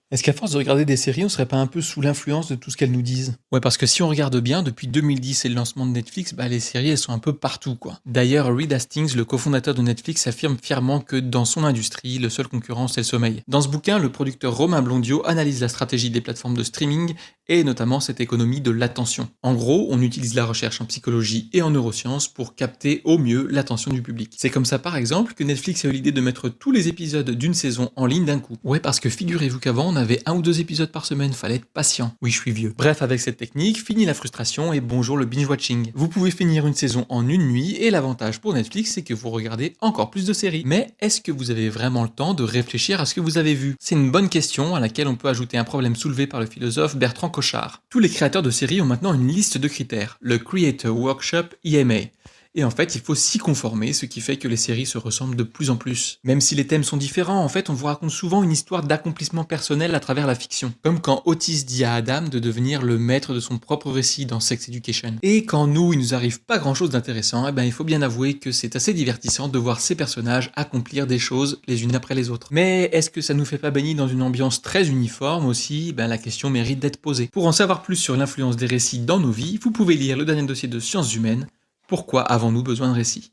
Est-ce qu'à force de regarder des séries, on serait pas un peu sous l'influence de tout ce qu'elles nous disent? Ouais, parce que si on regarde bien, depuis 2010 et le lancement de Netflix, les séries, elles sont un peu partout, quoi. D'ailleurs, Reed Hastings, le cofondateur de Netflix, affirme fièrement que dans son industrie, le seul concurrent, c'est le sommeil. Dans ce bouquin, le producteur Romain Blondiot analyse la stratégie des plateformes de streaming et notamment cette économie de l'attention. En gros, on utilise la recherche en psychologie et en neurosciences pour capter au mieux l'attention du public. C'est comme ça, par exemple, que Netflix a eu l'idée de mettre tous les épisodes d'une saison en ligne d'un coup. Ouais, parce que figurez-vous qu'avant, on avait 1 ou 2 épisodes par semaine, fallait être patient. Oui, je suis vieux. Bref, avec cette technique, fini la frustration et bonjour le binge-watching. Vous pouvez finir une saison en une nuit et l'avantage pour Netflix, c'est que vous regardez encore plus de séries. Mais est-ce que vous avez vraiment le temps de réfléchir à ce que vous avez vu? C'est une bonne question à laquelle on peut ajouter un problème soulevé par le philosophe Bertrand Cochard. Tous les créateurs de séries ont maintenant une liste de critères, le Creator Workshop IMA. Et en fait, il faut s'y conformer, ce qui fait que les séries se ressemblent de plus en plus. Même si les thèmes sont différents, en fait, on vous raconte souvent une histoire d'accomplissement personnel à travers la fiction. Comme quand Otis dit à Adam de devenir le maître de son propre récit dans Sex Education. Et quand nous, il nous arrive pas grand chose d'intéressant, il faut bien avouer que c'est assez divertissant de voir ces personnages accomplir des choses les unes après les autres. Mais est-ce que ça nous fait pas baigner dans une ambiance très uniforme aussi? La question mérite d'être posée. Pour en savoir plus sur l'influence des récits dans nos vies, vous pouvez lire le dernier dossier de Sciences Humaines, Pourquoi avons-nous besoin de récits?